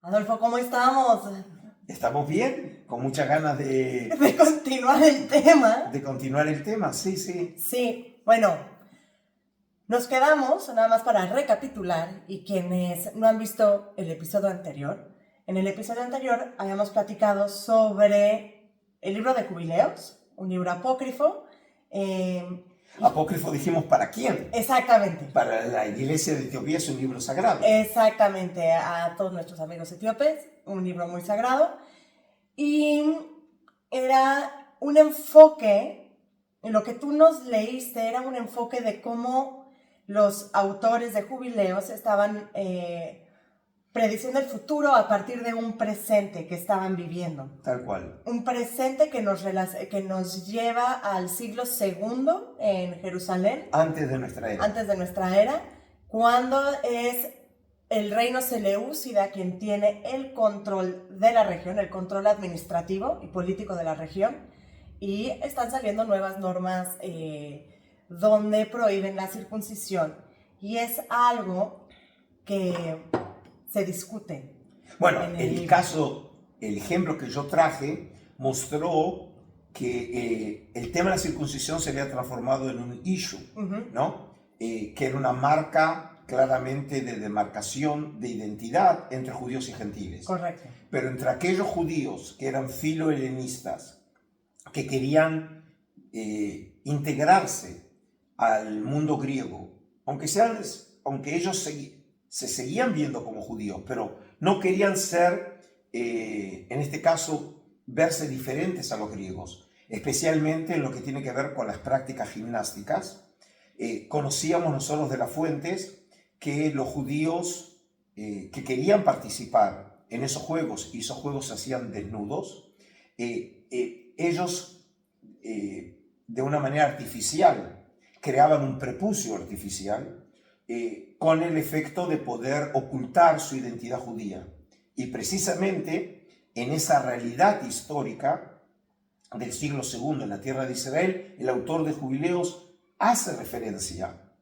Adolfo, ¿cómo estamos? Estamos bien, con muchas ganas De continuar el tema. de continuar el tema, sí, sí. Sí, bueno, nos quedamos, nada más para recapitular, y quienes no han visto el episodio anterior, en el episodio anterior habíamos platicado sobre el libro de Jubileos, un libro apócrifo. Apócrifo dijimos, ¿para quién? Exactamente. Para la iglesia de Etiopía es un libro sagrado. Exactamente, a todos nuestros amigos etíopes, un libro muy sagrado. Y era un enfoque, lo que tú nos leíste era un enfoque de cómo los autores de Jubileos estaban prediciendo el futuro a partir de un presente que estaban viviendo. Tal cual. Un presente que nos lleva al siglo II en Jerusalén. Antes de nuestra era. Antes de nuestra era, cuando es el reino seleucida quien tiene el control de la región, el control administrativo y político de la región, y están saliendo nuevas normas donde prohíben la circuncisión, y es algo que se discute. Bueno, el ejemplo que yo traje mostró que el tema de la circuncisión se había transformado en un issue, ¿no? Que era una marca claramente de demarcación de identidad entre judíos y gentiles. Correcto. Pero entre aquellos judíos que eran filohelenistas, que querían integrarse al mundo griego, aunque ellos se seguían viendo como judíos, pero no querían ser, en este caso, verse diferentes a los griegos, especialmente en lo que tiene que ver con las prácticas gimnásticas. Conocíamos nosotros de las fuentes que los judíos que querían participar en esos juegos, y esos juegos se hacían desnudos, ellos de una manera artificial creaban un prepucio artificial con el efecto de poder ocultar su identidad judía. Y precisamente en esa realidad histórica del siglo II en la tierra de Israel, el autor de Jubileos hace referencia,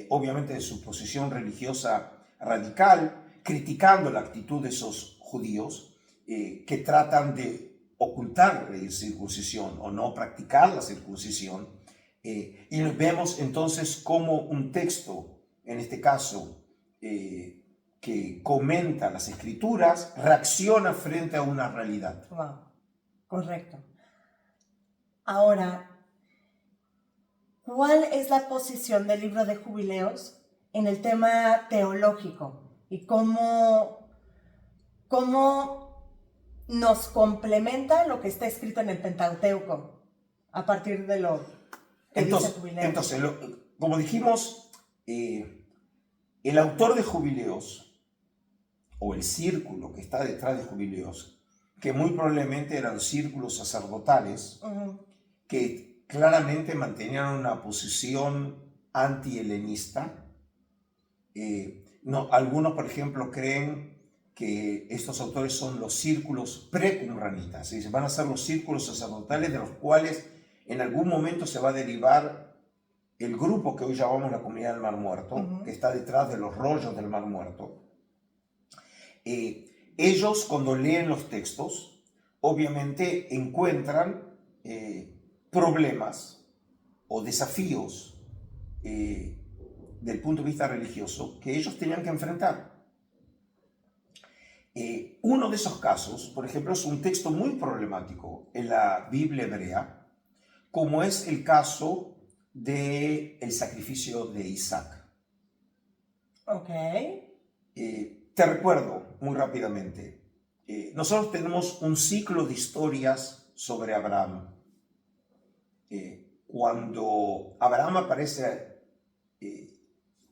obviamente de su posición religiosa radical, criticando la actitud de esos judíos que tratan de ocultar la circuncisión o no practicar la circuncisión. Y vemos entonces cómo un texto, en este caso, que comenta las escrituras, reacciona frente a una realidad. Wow, correcto. Ahora, ¿cuál es la posición del libro de Jubileos en el tema teológico? Y cómo nos complementa lo que está escrito en el Pentateuco a partir de lo que dice Jubileos. Entonces, como dijimos, el autor de Jubileos, o el círculo que está detrás de Jubileos, que muy probablemente eran círculos sacerdotales, que claramente mantenían una posición anti-helenista. Algunos, por ejemplo, creen que estos autores son los círculos pre-qumranitas, es decir, van a ser los círculos sacerdotales de los cuales en algún momento se va a derivar el grupo que hoy llamamos la Comunidad del Mar Muerto, que está detrás de los rollos del Mar Muerto. Ellos, cuando leen los textos, obviamente encuentran problemas o desafíos del punto de vista religioso que ellos tenían que enfrentar. Uno de esos casos, por ejemplo, es un texto muy problemático en la Biblia hebrea, como es el caso del sacrificio de Isaac. Ok. Te recuerdo muy rápidamente, nosotros tenemos un ciclo de historias sobre Abraham. Cuando Abraham aparece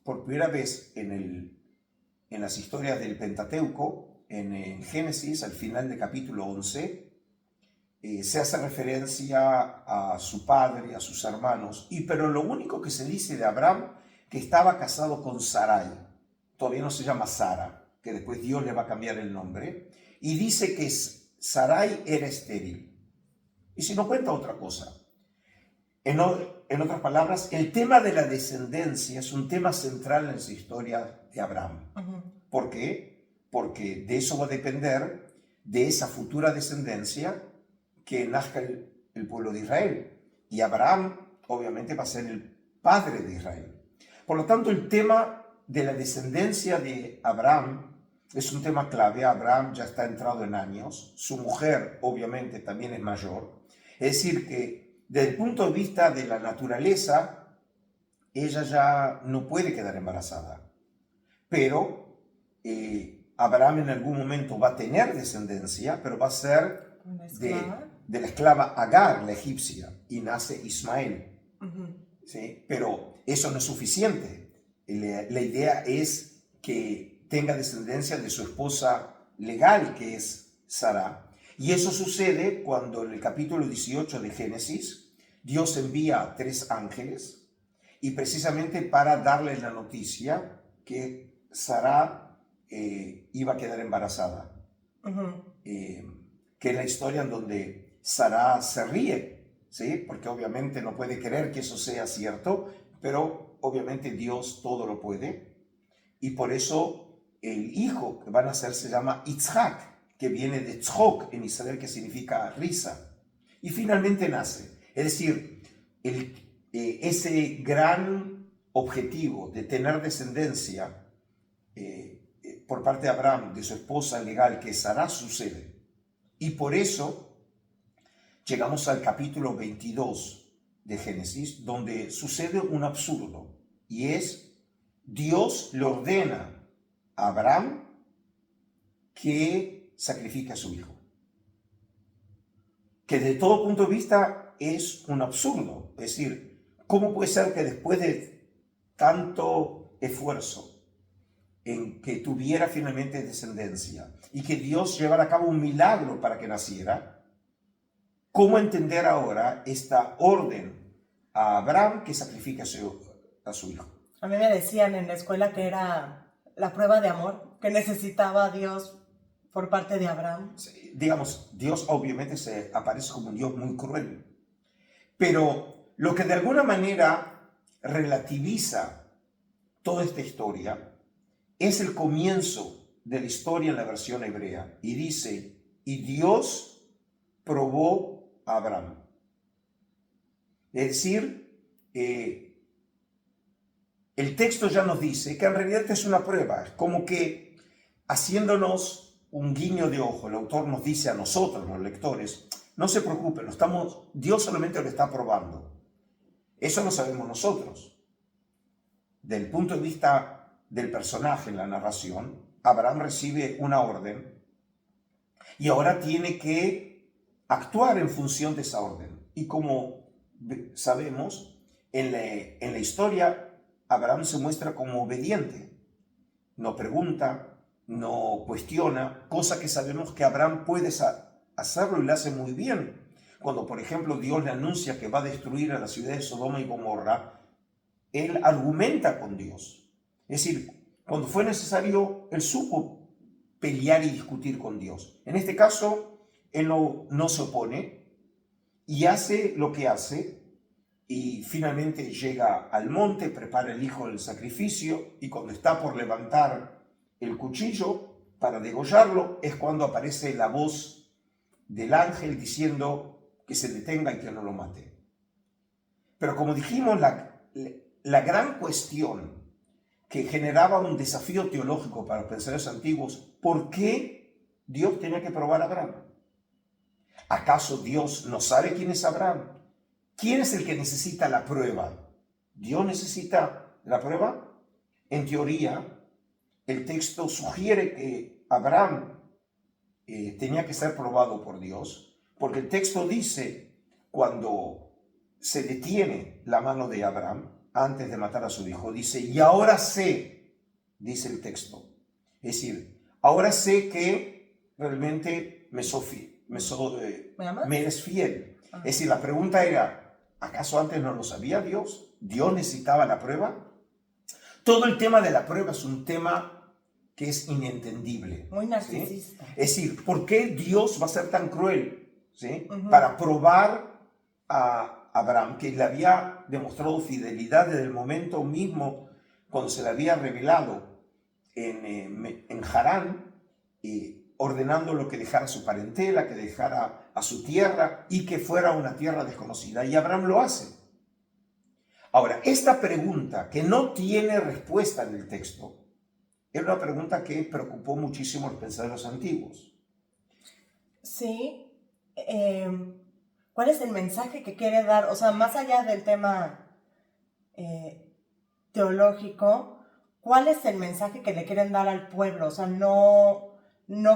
por primera vez en las historias del Pentateuco, en Génesis, al final del capítulo 11, se hace referencia a su padre, a sus hermanos, pero lo único que se dice de Abraham, que estaba casado con Sarai, todavía no se llama Sara, que después Dios le va a cambiar el nombre, y dice que Sarai era estéril. Y si no cuenta otra cosa. En otras palabras, el tema de la descendencia es un tema central en la historia de Abraham. ¿Por qué? porque de eso va a depender, de esa futura descendencia, que nazca el pueblo de Israel. Y Abraham, obviamente, va a ser el padre de Israel. Por lo tanto, el tema de la descendencia de Abraham es un tema clave. Abraham ya está entrado en años, su mujer, obviamente, también es mayor. Es decir, que desde el punto de vista de la naturaleza, ella ya no puede quedar embarazada. Pero Abraham en algún momento va a tener descendencia, pero va a ser de la esclava Agar, la egipcia, y nace Ismael. ¿Sí? Pero eso no es suficiente. La idea es que tenga descendencia de su esposa legal, que es Sara. Y eso sucede cuando en el capítulo 18 de Génesis, Dios envía a 3 ángeles, y precisamente para darle la noticia que Sara iba a quedar embarazada. Que es la historia en donde Sara se ríe, ¿sí? Porque obviamente no puede creer que eso sea cierto, pero obviamente Dios todo lo puede. Y por eso el hijo que van a nacer se llama Yitzhak, que viene de tzhok en Israel, que significa risa. Y finalmente nace. Es decir, ese gran objetivo de tener descendencia por parte de Abraham, de su esposa legal, que es Sara, sucede. Y por eso llegamos al capítulo 22 de Génesis, donde sucede un absurdo, y es Dios le ordena a Abraham que sacrifique a su hijo. Que de todo punto de vista es un absurdo. Es decir, ¿cómo puede ser que después de tanto esfuerzo en que tuviera finalmente descendencia y que Dios llevara a cabo un milagro para que naciera, cómo entender ahora esta orden a Abraham que sacrifique a su hijo? A mí me decían en la escuela que era la prueba de amor que necesitaba Dios por parte de Abraham. Sí, digamos, Dios obviamente se aparece como un Dios muy cruel, pero lo que de alguna manera relativiza toda esta historia es el comienzo de la historia en la versión hebrea, y dice, y Dios probó a Abraham. Es decir, el texto ya nos dice que en realidad es una prueba, es como que haciéndonos un guiño de ojo, el autor nos dice a nosotros, los lectores, no se preocupen, Dios solamente lo está probando. Eso lo sabemos nosotros. Del punto de vista del personaje en la narración, Abraham recibe una orden y ahora tiene que actuar en función de esa orden. Y como sabemos, en la historia, Abraham se muestra como obediente. No pregunta, no cuestiona, cosa que sabemos que Abraham puede hacerlo y lo hace muy bien. Cuando, por ejemplo, Dios le anuncia que va a destruir a la ciudad de Sodoma y Gomorra, él argumenta con Dios. Es decir, cuando fue necesario, él supo pelear y discutir con Dios. En este caso, él no se opone y hace lo que hace, y finalmente llega al monte, prepara el hijo del sacrificio, y cuando está por levantar el cuchillo para degollarlo, es cuando aparece la voz del ángel diciendo que se detenga y que no lo mate. Pero como dijimos, la gran cuestión que generaba un desafío teológico para los pensadores antiguos, ¿por qué Dios tenía que probar a Abraham? ¿Acaso Dios no sabe quién es Abraham? ¿Quién es el que necesita la prueba? ¿Dios necesita la prueba? En teoría, el texto sugiere que Abraham tenía que ser probado por Dios, porque el texto dice, cuando se detiene la mano de Abraham antes de matar a su hijo, dice, y ahora sé, dice el texto, es decir, ahora sé que realmente me eres fiel. Es decir, la pregunta era, ¿acaso antes no lo sabía Dios? ¿Dios necesitaba la prueba? Todo el tema de la prueba es un tema que es inentendible. Muy narcisista. ¿Sí? Es decir, ¿por qué Dios va a ser tan cruel? ¿Sí? Para probar a Abraham, que le había demostrado fidelidad desde el momento mismo cuando se le había revelado en Harán, ordenando que dejara su parentela, que dejara a su tierra y que fuera una tierra desconocida. Y Abraham lo hace. Ahora, esta pregunta que no tiene respuesta en el texto, era una pregunta que preocupó muchísimo a los pensadores antiguos. Sí. ¿Cuál es el mensaje que quiere dar? O sea, más allá del tema teológico, ¿cuál es el mensaje que le quieren dar al pueblo? O sea, no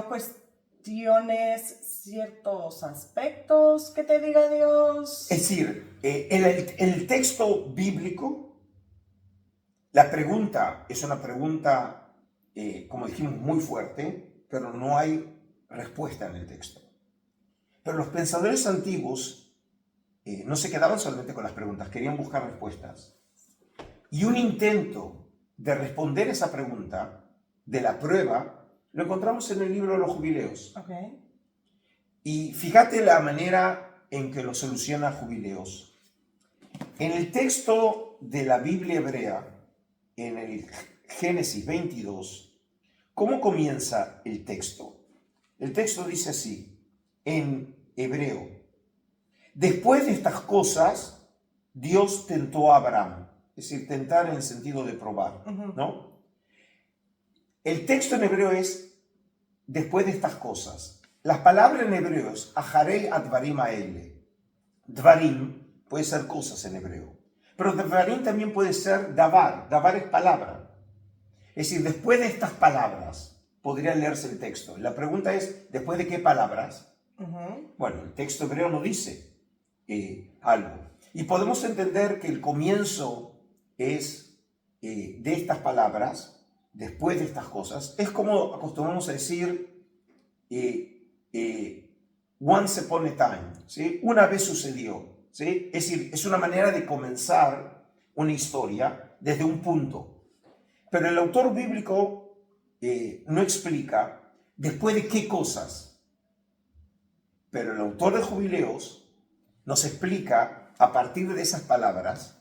cuestiones ciertos aspectos que te diga Dios. Es decir, en el texto bíblico, la pregunta es una pregunta, como dijimos, muy fuerte, pero no hay respuesta en el texto. Pero los pensadores antiguos no se quedaban solamente con las preguntas, querían buscar respuestas. Y un intento de responder esa pregunta, de la prueba, lo encontramos en el libro de los Jubileos. Okay. Y fíjate la manera en que lo soluciona Jubileos. En el texto de la Biblia hebrea, en el Génesis 22, ¿cómo comienza el texto? El texto dice así, en hebreo: después de estas cosas, Dios tentó a Abraham. Es decir, tentar en el sentido de probar, ¿no? El texto en hebreo es después de estas cosas. Las palabras en hebreo es aharei advarim haele. Dvarim puede ser cosas en hebreo. Pero dvarim también puede ser davar. Davar es palabra. Es decir, después de estas palabras podría leerse el texto. La pregunta es, ¿después de qué palabras? Bueno, el texto hebreo no dice algo. Y podemos entender que el comienzo es de estas palabras, después de estas cosas. Es como acostumbramos a decir once upon a time, ¿sí? Una vez sucedió, ¿sí? Es decir, es una manera de comenzar una historia desde un punto. Pero el autor bíblico no explica después de qué cosas. Pero el autor de Jubileos nos explica a partir de esas palabras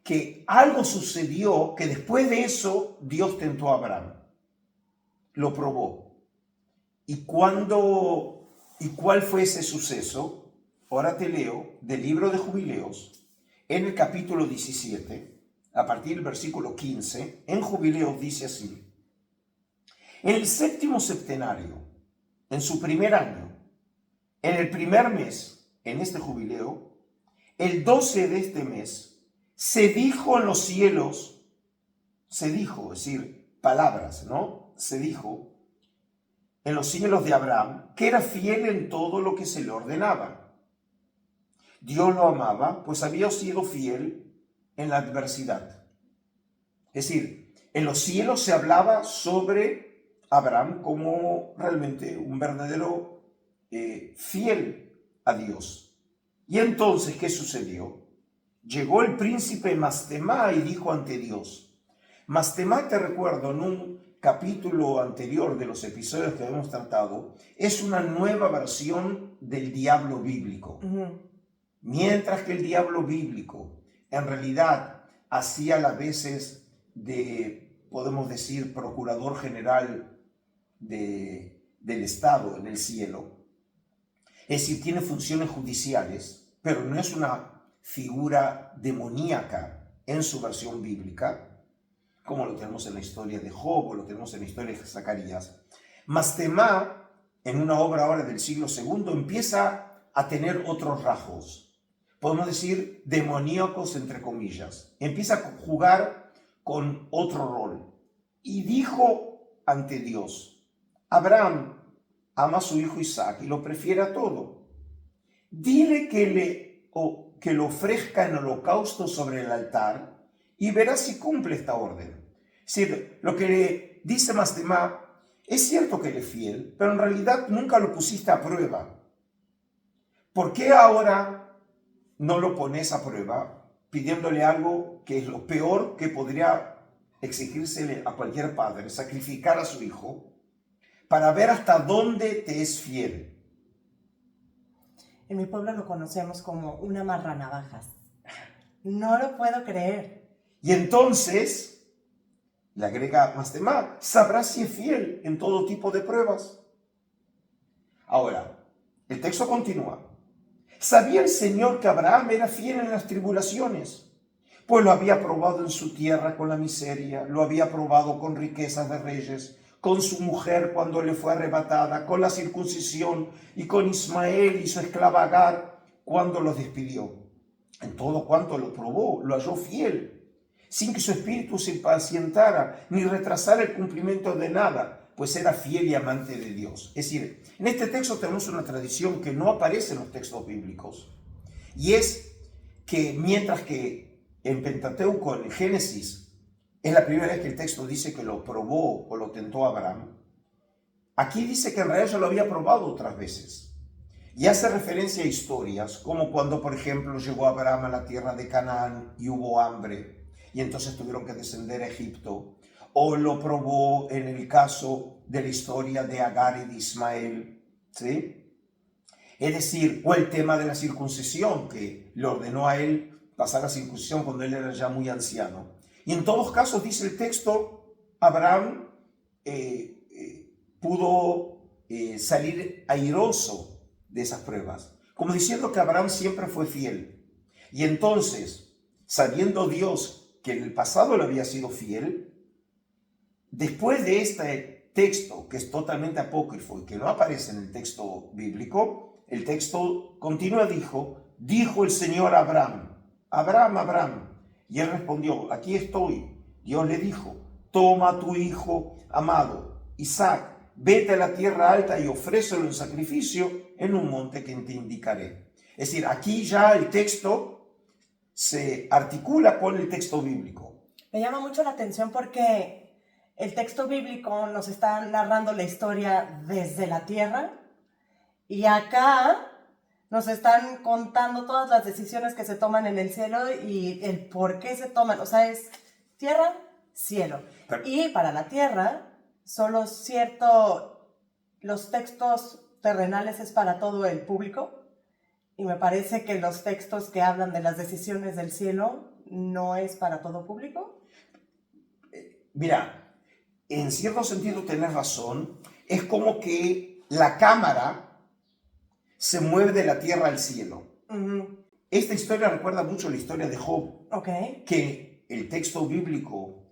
que algo sucedió, que después de eso Dios tentó a Abraham. Lo probó. ¿Y cuál fue ese suceso? Ahora te leo del libro de Jubileos, en el capítulo 17, a partir del versículo 15, en Jubileos dice así: en el séptimo septenario, en su primer año, en el primer mes, en este jubileo, el 12 de este mes, se dijo en los cielos, se dijo, es decir, palabras, ¿no? Se dijo en los cielos de Abraham que era fiel en todo lo que se le ordenaba. Dios lo amaba, pues había sido fiel en la adversidad. Es decir, en los cielos se hablaba sobre Abraham como realmente un verdadero fiel a Dios. Y entonces, ¿qué sucedió? Llegó el príncipe Mastemá y dijo ante Dios. Mastemá, te recuerdo, en un capítulo anterior de los episodios que hemos tratado, es una nueva versión del diablo bíblico. Mientras que el diablo bíblico en realidad hacía las veces de, podemos decir, procurador general del Estado en el cielo. Es decir, tiene funciones judiciales, pero no es una figura demoníaca en su versión bíblica, como lo tenemos en la historia de Job o lo tenemos en la historia de Zacarías. Mastemá, en una obra ahora del siglo II, empieza a tener otros rasgos, podemos decir demoníacos entre comillas. Empieza a jugar con otro rol. Y dijo ante Dios: Abraham ama a su hijo Isaac y lo prefiere a todo. Dile que lo ofrezca en holocausto sobre el altar y verá si cumple esta orden. Es decir, lo que le dice Mastemá, es cierto que él es fiel, pero en realidad nunca lo pusiste a prueba. ¿Por qué ahora no lo pones a prueba pidiéndole algo que es lo peor que podría exigírsele a cualquier padre, sacrificar a su hijo, para ver hasta dónde te es fiel? En mi pueblo lo conocemos como una marranavajas. No lo puedo creer. Y entonces, le agrega Mastemá, sabrás si es fiel en todo tipo de pruebas. Ahora, el texto continúa. Sabía el Señor que Abraham era fiel en las tribulaciones, pues lo había probado en su tierra con la miseria, lo había probado con riquezas de reyes, con su mujer cuando le fue arrebatada, con la circuncisión y con Ismael y su esclava Agar cuando los despidió. En todo cuanto lo probó, lo halló fiel, sin que su espíritu se impacientara ni retrasara el cumplimiento de nada, pues era fiel y amante de Dios. Es decir, en este texto tenemos una tradición que no aparece en los textos bíblicos, y es que mientras que en Pentateuco, en el Génesis, es la primera vez que el texto dice que lo probó o lo tentó Abraham, aquí dice que en realidad ya lo había probado otras veces. Y hace referencia a historias, como cuando, por ejemplo, llegó Abraham a la tierra de Canaán y hubo hambre, y entonces tuvieron que descender a Egipto. O lo probó en el caso de la historia de Agar y de Ismael, ¿sí? Es decir, o el tema de la circuncisión, que le ordenó a él pasar la circuncisión cuando él era ya muy anciano. Y en todos casos, dice el texto, Abraham pudo salir airoso de esas pruebas, como diciendo que Abraham siempre fue fiel. Y entonces, sabiendo Dios que en el pasado le había sido fiel, después de este texto, que es totalmente apócrifo y que no aparece en el texto bíblico, el texto continúa, dijo el Señor a Abraham, Abraham, Abraham. Y él respondió, aquí estoy. Dios le dijo, toma a tu hijo amado, Isaac, vete a la tierra alta y ofrécelo en sacrificio en un monte que te indicaré. Es decir, aquí ya el texto se articula con el texto bíblico. Me llama mucho la atención porque el texto bíblico nos está narrando la historia desde la tierra y acá nos están contando todas las decisiones que se toman en el cielo y el por qué se toman. O sea, es tierra, cielo. Y para la tierra, solo los textos terrenales es para todo el público. Y me parece que los textos que hablan de las decisiones del cielo no es para todo público. Mira, en cierto sentido tenés razón. Es como que la cámara se mueve de la tierra al cielo. Uh-huh. Esta historia recuerda mucho la historia de Job, Okay. que el texto bíblico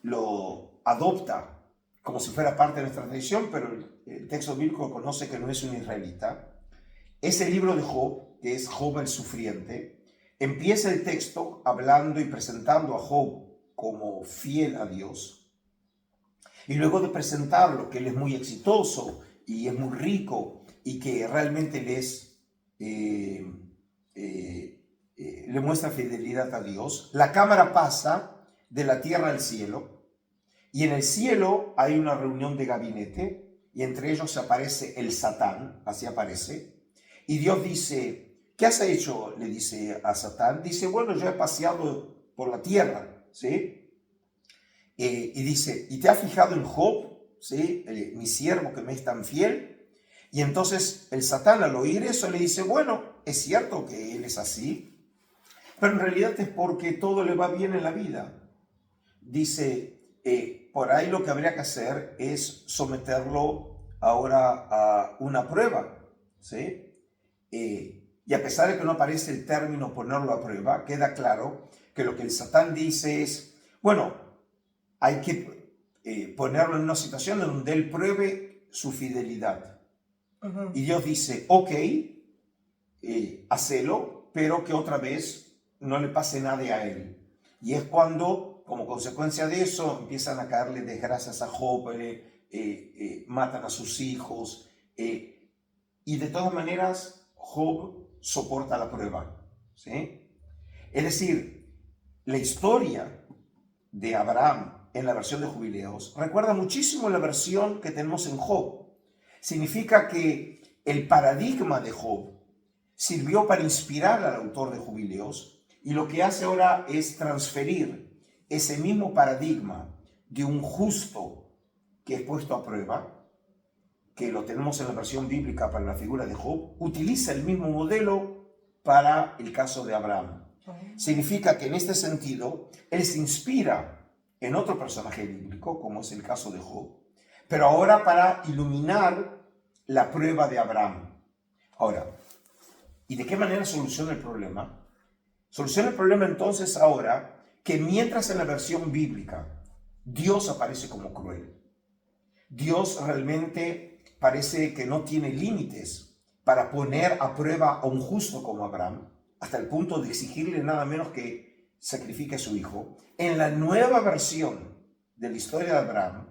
lo adopta como si fuera parte de nuestra tradición, pero el texto bíblico conoce que no es un israelita. Ese libro de Job, que es Job el sufriente, empieza el texto hablando y presentando a Job como fiel a Dios. Y luego de presentarlo, que él es muy exitoso y es muy rico y que realmente le muestra fidelidad a Dios, la cámara pasa de la tierra al cielo y en el cielo hay una reunión de gabinete y entre ellos aparece el Satán, así aparece, y Dios dice, ¿qué has hecho? Le dice a Satán, dice, bueno, yo he paseado por la tierra, ¿sí? Y dice, ¿y te has fijado en Job, ¿sí? Mi siervo que me es tan fiel? Y entonces el Satán al oír eso le dice, bueno, es cierto que él es así, pero en realidad es porque todo le va bien en la vida. Dice, por ahí lo que habría que hacer es someterlo ahora a una prueba, ¿sí? Y a pesar de que no aparece el término ponerlo a prueba, queda claro que lo que el Satán dice es, bueno, hay que ponerlo en una situación en donde él pruebe su fidelidad. Uh-huh. Y Dios dice, ok, hacelo, pero que otra vez no le pase nada a él. Y es cuando, como consecuencia de eso, empiezan a caerle desgracias a Job, matan a sus hijos, y de todas maneras Job soporta la prueba, ¿sí? Es decir, la historia de Abraham en la versión de Jubileos recuerda muchísimo la versión que tenemos en Job. Significa que el paradigma de Job sirvió para inspirar al autor de Jubileos y lo que hace ahora es transferir ese mismo paradigma de un justo que es puesto a prueba, que lo tenemos en la versión bíblica para la figura de Job, utiliza el mismo modelo para el caso de Abraham. Significa que en este sentido él se inspira en otro personaje bíblico, como es el caso de Job, pero ahora para iluminar la prueba de Abraham. Ahora, ¿y de qué manera soluciona el problema? Soluciona el problema entonces ahora que mientras en la versión bíblica Dios aparece como cruel, Dios realmente parece que no tiene límites para poner a prueba a un justo como Abraham, hasta el punto de exigirle nada menos que sacrifique a su hijo. En la nueva versión de la historia de Abraham,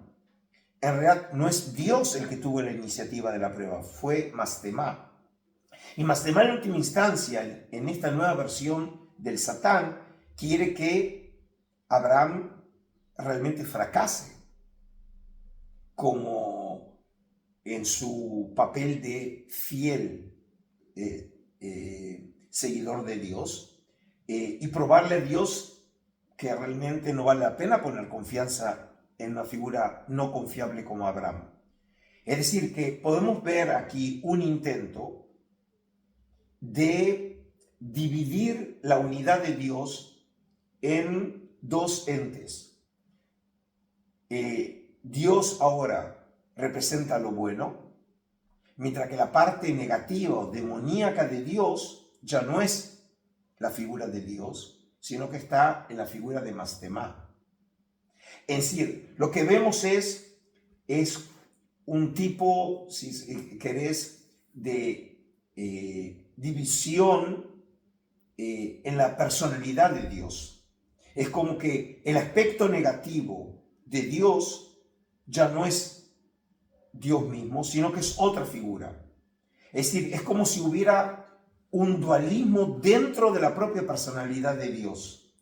en realidad no es Dios el que tuvo la iniciativa de la prueba, fue Mastemá. Y Mastemá en última instancia, en esta nueva versión del Satán, quiere que Abraham realmente fracase como en su papel de fiel seguidor de Dios y probarle a Dios que realmente no vale la pena poner confianza en una figura no confiable como Abraham. Es decir, que podemos ver aquí un intento de dividir la unidad de Dios en dos entes. Dios ahora representa lo bueno, mientras que la parte negativa o demoníaca de Dios ya no es la figura de Dios, sino que está en la figura de Mastemá. Es decir, lo que vemos es un tipo, si querés, de división en la personalidad de Dios. Es como que el aspecto negativo de Dios ya no es Dios mismo, sino que es otra figura. Es decir, es como si hubiera un dualismo dentro de la propia personalidad de Dios.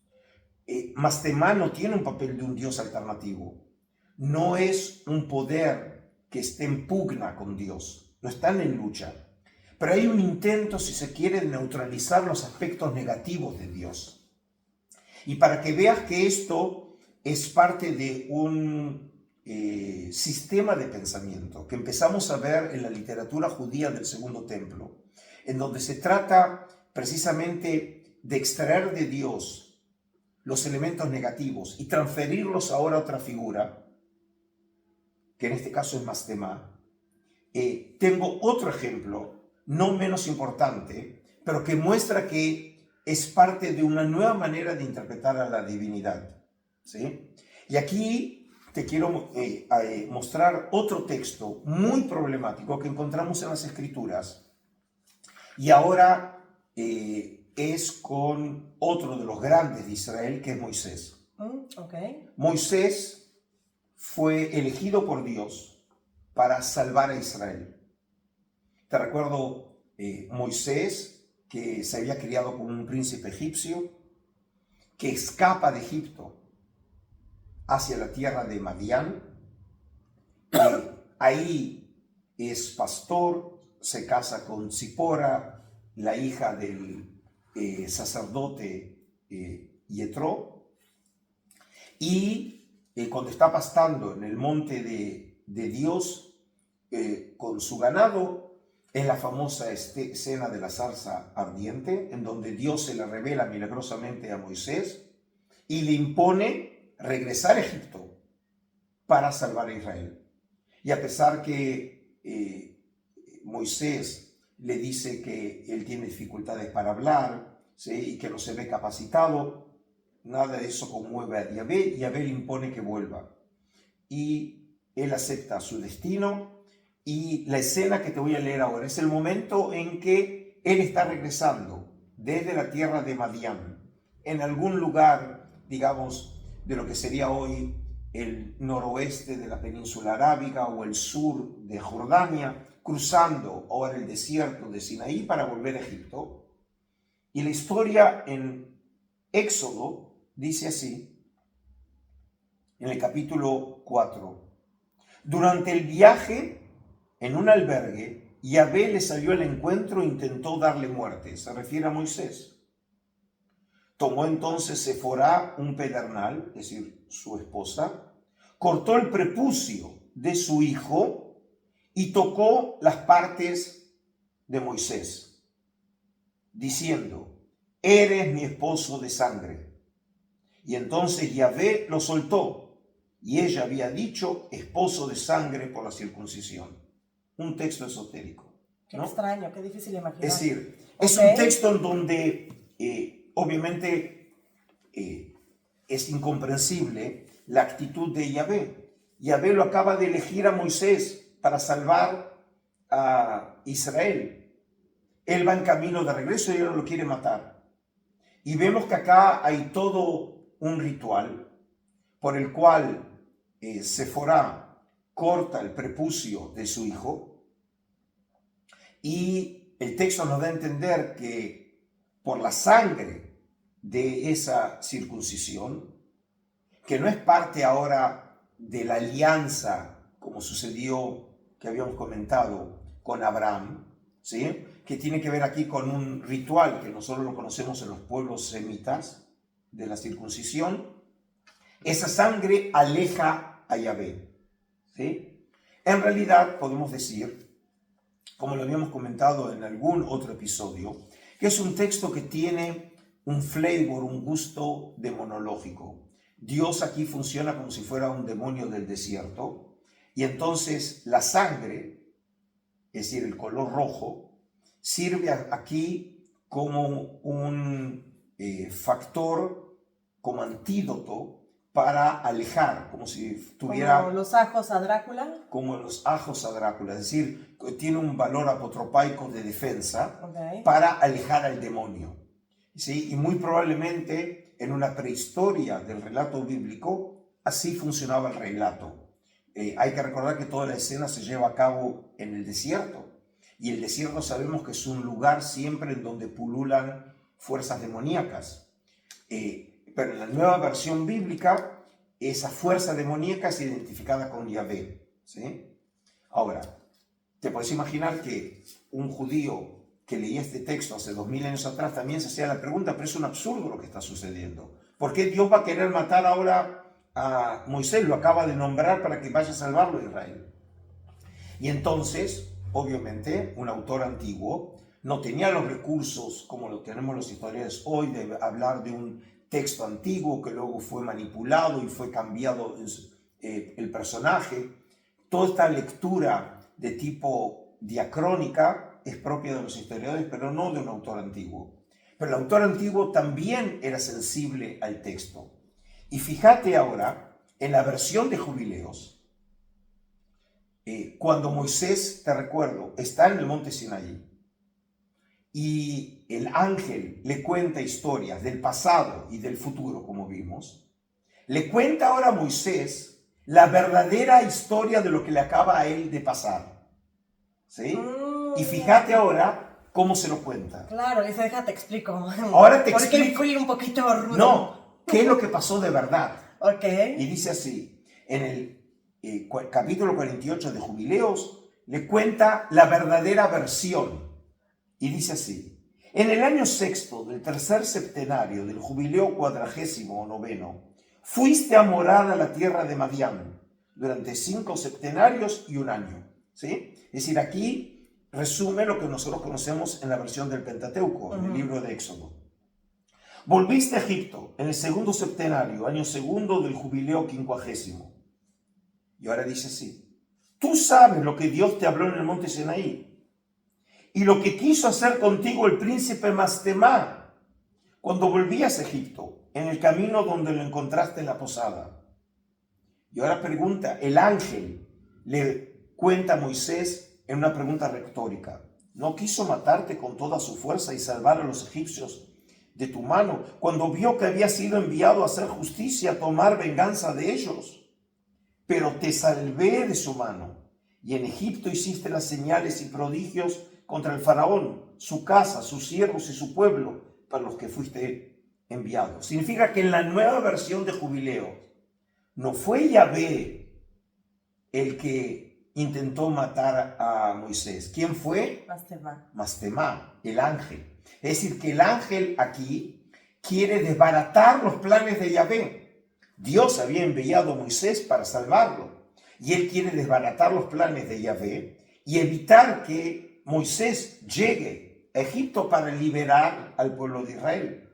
Mastemá no tiene un papel de un Dios alternativo. No es un poder que esté en pugna con Dios. No están en lucha. Pero hay un intento, si se quiere, de neutralizar los aspectos negativos de Dios. Y para que veas que esto es parte de un sistema de pensamiento que empezamos a ver en la literatura judía del Segundo Templo, en donde se trata precisamente de extraer de Dios los elementos negativos y transferirlos ahora a otra figura, que en este caso es Mastemá. Tengo otro ejemplo, no menos importante, pero que muestra que es parte de una nueva manera de interpretar a la divinidad, ¿sí? Y aquí te quiero mostrar otro texto muy problemático que encontramos en las Escrituras, y ahora es con otro de los grandes de Israel, que es Moisés. Okay. Moisés fue elegido por Dios para salvar a Israel. Te recuerdo Moisés, que se había criado como un príncipe egipcio, que escapa de Egipto hacia la tierra de Madián. Ahí es pastor, se casa con Zipora, la hija del sacerdote Yetro, y cuando está pastando en el monte de Dios con su ganado, es la famosa escena de la zarza ardiente, en donde Dios se le revela milagrosamente a Moisés y le impone regresar a Egipto para salvar a Israel. Y a pesar que Moisés le dice que él tiene dificultades para hablar, ¿sí?, y que no se ve capacitado, nada de eso conmueve a Yahvé. Yahvé le impone que vuelva. Y él acepta su destino. Y la escena que te voy a leer ahora es el momento en que él está regresando desde la tierra de Madián, en algún lugar, digamos, de lo que sería hoy el noroeste de la península arábiga o el sur de Jordania, cruzando ahora el desierto de Sinaí para volver a Egipto. Y la historia en Éxodo dice así, en el capítulo 4. Durante el viaje, en un albergue, Yahvé le salió al encuentro e intentó darle muerte. Se refiere a Moisés. Tomó entonces Seforá un pedernal, es decir, su esposa, cortó el prepucio de su hijo y tocó las partes de Moisés, diciendo: eres mi esposo de sangre. Y entonces Yahvé lo soltó, y ella había dicho esposo de sangre por la circuncisión. un texto esotérico. Qué ¿no? extraño, qué difícil de imaginar. Es decir, es Ok. un texto en donde obviamente es incomprensible la actitud de Yahvé. Yahvé lo acaba de elegir a Moisés para salvar a Israel. Él va en camino de regreso y él lo quiere matar. Y vemos que acá hay todo un ritual por el cual Sephora corta el prepucio de su hijo, y el texto nos da a entender que por la sangre de esa circuncisión, que no es parte ahora de la alianza, como sucedió, que habíamos comentado, con Abraham, ¿sí? Que tiene que ver aquí con un ritual que nosotros lo conocemos en los pueblos semitas, de la circuncisión. Esa sangre aleja a Yahvé, ¿sí? En realidad podemos decir, como lo habíamos comentado en algún otro episodio, que es un texto que tiene un flavor, un gusto demonológico. Dios aquí funciona como si fuera un demonio del desierto, y entonces la sangre, es decir, el color rojo, sirve aquí como un factor, como antídoto para alejar, como si tuviera... Como los ajos a Drácula. Como los ajos a Drácula, es decir, tiene un valor apotropaico de defensa Ok. para alejar al demonio. ¿Sí? Y muy probablemente en una prehistoria del relato bíblico, así funcionaba el relato. Hay que recordar que toda la escena se lleva a cabo en el desierto. Y el desierto sabemos que es un lugar siempre en donde pululan fuerzas demoníacas. Pero en la nueva versión bíblica, esa fuerza demoníaca es identificada con Yahvé, ¿sí? Ahora, te puedes imaginar que un judío que leía este texto hace 2000 años atrás también se hacía la pregunta, pero es un absurdo lo que está sucediendo. ¿Por qué Dios va a querer matar ahora a Moisés? Lo acaba de nombrar para que vaya a salvarlo a Israel. Y entonces, obviamente, un autor antiguo no tenía los recursos como lo tenemos los historiadores hoy de hablar de un texto antiguo que luego fue manipulado y fue cambiado el personaje. Toda esta lectura de tipo diacrónica es propia de los historiadores, pero no de un autor antiguo. Pero el autor antiguo también era sensible al texto. Y fíjate ahora, en la versión de Jubileos, cuando Moisés, te recuerdo, está en el monte Sinaí y el ángel le cuenta historias del pasado y del futuro, como vimos, le cuenta ahora a Moisés la verdadera historia de lo que le acaba a él de pasar. ¿Sí? Y fíjate ahora cómo se lo cuenta. Claro, ese déjate explico. Ahora te Porque explico. fui un poquito rudo. No, ¿qué es lo que pasó de verdad? Ok. Y dice así, en el capítulo 48 de Jubileos, le cuenta la verdadera versión. Y dice así, en el año sexto del tercer septenario del jubileo 49º, fuiste a morar a la tierra de Madián durante 5 septenarios y 1 año. ¿Sí? Es decir, aquí resume lo que nosotros conocemos en la versión del Pentateuco, en el libro de Éxodo. Volviste a Egipto en el segundo septenario, año segundo del jubileo 50º. Y ahora dice así, tú sabes lo que Dios te habló en el monte Sinaí y lo que quiso hacer contigo el príncipe Mastemá cuando volvías a Egipto, en el camino donde lo encontraste en la posada. Y ahora pregunta, el ángel le cuenta a Moisés en una pregunta retórica, ¿no quiso matarte con toda su fuerza y salvar a los egipcios de tu mano cuando vio que había sido enviado a hacer justicia, a tomar venganza de ellos? Pero te salvé de su mano, y en Egipto hiciste las señales y prodigios contra el faraón, su casa, sus siervos y su pueblo, para los que fuiste enviado. Significa que en la nueva versión de Jubileo, no fue Yahvé el que intentó matar a Moisés. ¿Quién fue? Mastemá. Mastemá, el ángel. Es decir, que el ángel aquí quiere desbaratar los planes de Yahvé. Dios había enviado a Moisés para salvarlo, y él quiere desbaratar los planes de Yahvé y evitar que Moisés llegue a Egipto para liberar al pueblo de Israel.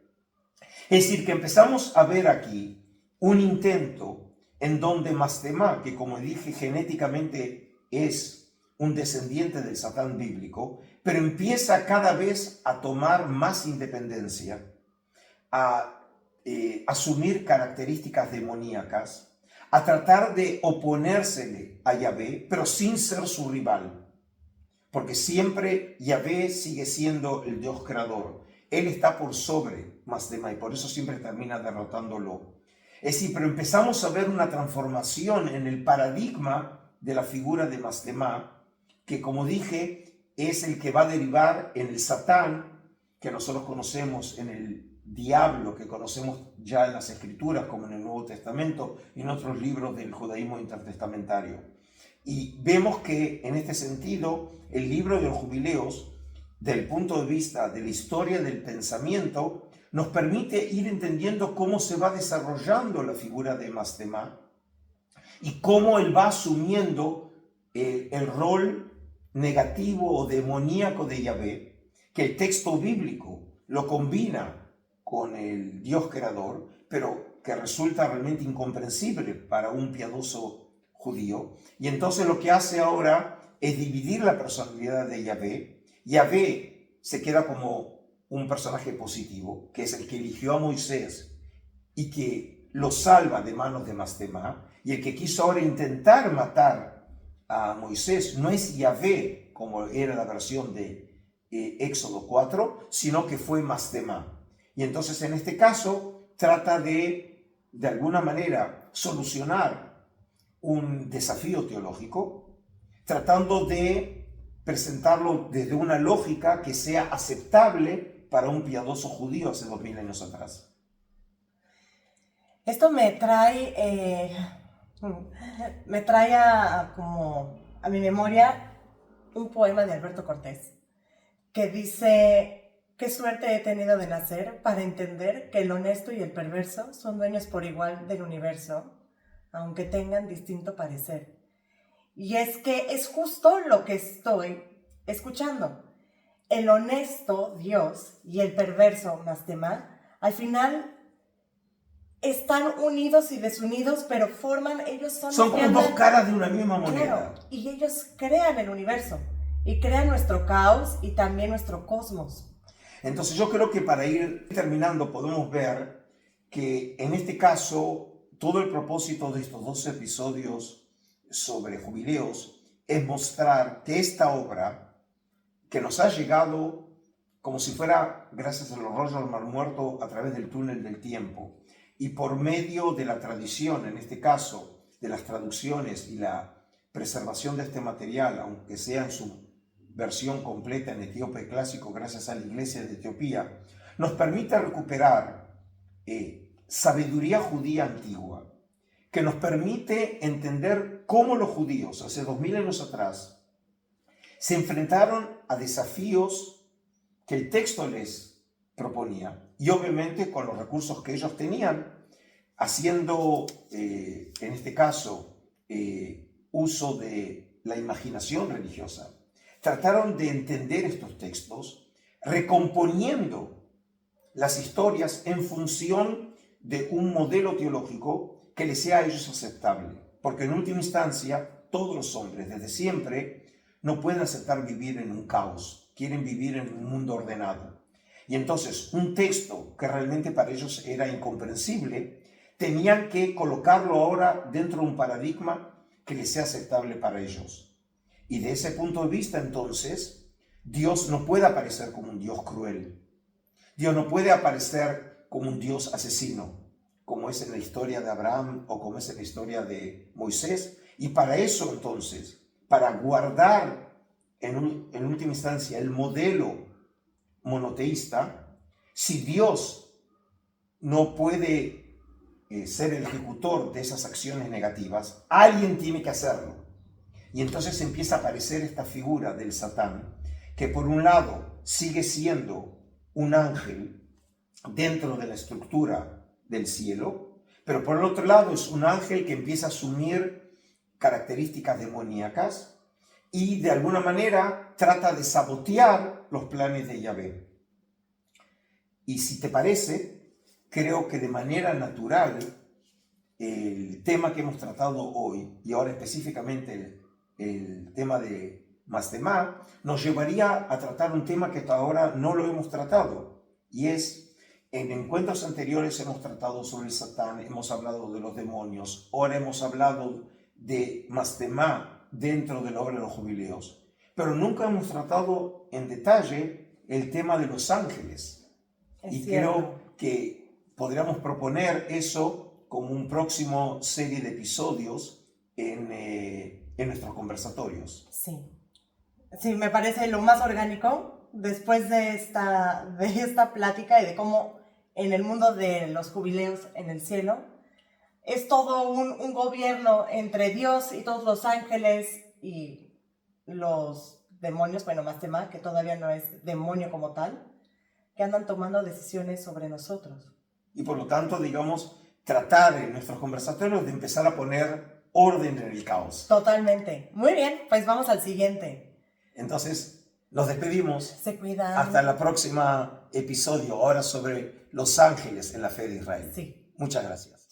Es decir, que empezamos a ver aquí un intento en donde Mastemá, que como dije genéticamente es un descendiente del Satán bíblico, pero empieza cada vez a tomar más independencia, a asumir características demoníacas, a tratar de oponérsele a Yahvé, pero sin ser su rival. Porque siempre Yahvé sigue siendo el Dios creador. Él está por sobre Mastema y por eso siempre termina derrotándolo. Es decir, pero empezamos a ver una transformación en el paradigma de la figura de Mastema, que como dije, es el que va a derivar en el Satán, que nosotros conocemos, en el diablo, que conocemos ya en las Escrituras, como en el Nuevo Testamento y en otros libros del judaísmo intertestamentario. Y vemos que en este sentido, el libro de los Jubileos, del punto de vista de la historia del pensamiento, nos permite ir entendiendo cómo se va desarrollando la figura de Mastema y cómo él va asumiendo el rol negativo o demoníaco de Yahvé, que el texto bíblico lo combina con el Dios creador, pero que resulta realmente incomprensible para un piadoso judío. Y entonces lo que hace ahora es dividir la personalidad de Yahvé. Yahvé se queda como un personaje positivo, que es el que eligió a Moisés y que lo salva de manos de Mastema, y el que quiso ahora intentar matar a Moisés no es Yahvé, como era la versión de Éxodo 4, sino que fue Mastema. Y entonces en este caso trata de alguna manera solucionar un desafío teológico, tratando de presentarlo desde una lógica que sea aceptable para un piadoso judío hace 2000 años atrás. Esto me trae como a mi memoria un poema de Alberto Cortés que dice: qué suerte he tenido de nacer para entender que el honesto y el perverso son dueños por igual del universo, aunque tengan distinto parecer. Y es que es justo lo que estoy escuchando. El honesto Dios y el perverso Mastema al final están unidos y desunidos, pero forman, ellos son como dos caras de una misma moneda. Claro, y ellos crean el universo y crean nuestro caos y también nuestro cosmos. Entonces yo creo que para ir terminando podemos ver que en este caso todo el propósito de estos 2 episodios sobre Jubileos es mostrar que esta obra que nos ha llegado como si fuera gracias a los rollos del Mar Muerto a través del túnel del tiempo y por medio de la tradición, en este caso de las traducciones y la preservación de este material, aunque sea en su versión completa en etíope clásico gracias a la Iglesia de Etiopía, nos permite recuperar sabiduría judía antigua, que nos permite entender cómo los judíos hace 2000 años atrás se enfrentaron a desafíos que el texto les proponía y obviamente con los recursos que ellos tenían, haciendo en este caso uso de la imaginación religiosa. Trataron de entender estos textos, recomponiendo las historias en función de un modelo teológico que les sea a ellos aceptable. Porque en última instancia, todos los hombres, desde siempre, no pueden aceptar vivir en un caos, quieren vivir en un mundo ordenado. Y entonces, un texto que realmente para ellos era incomprensible, tenían que colocarlo ahora dentro de un paradigma que les sea aceptable para ellos. Y de ese punto de vista, entonces, Dios no puede aparecer como un Dios cruel. Dios no puede aparecer como un Dios asesino, como es en la historia de Abraham o como es en la historia de Moisés. Y para eso, entonces, para guardar en última instancia el modelo monoteísta, si Dios no puede ser el ejecutor de esas acciones negativas, alguien tiene que hacerlo. Y entonces empieza a aparecer esta figura del Satán, que por un lado sigue siendo un ángel dentro de la estructura del cielo, pero por el otro lado es un ángel que empieza a asumir características demoníacas y de alguna manera trata de sabotear los planes de Yahvé. Y si te parece, creo que de manera natural el tema que hemos tratado hoy, y ahora específicamente el tema de Mastema, nos llevaría a tratar un tema que hasta ahora no lo hemos tratado, y es, en encuentros anteriores hemos tratado sobre el Satán, hemos hablado de los demonios, ahora hemos hablado de Mastema dentro de la obra de los jubileos, pero nunca hemos tratado en detalle el tema de los ángeles. Y creo que podríamos proponer eso como un próximo serie de episodios en nuestros conversatorios. Sí. Sí, me parece lo más orgánico después de esta plática y de cómo en el mundo de los jubileos en el cielo es todo un gobierno entre Dios y todos los ángeles y los demonios, bueno, Mastema, que todavía no es demonio como tal, que andan tomando decisiones sobre nosotros. Y por lo tanto, digamos, tratar en nuestros conversatorios de empezar a poner orden en el caos. Totalmente. Muy bien, pues vamos al siguiente. Entonces, nos despedimos. Se cuidan. Hasta el próximo episodio, ahora sobre los ángeles en la fe de Israel. Sí. Muchas gracias.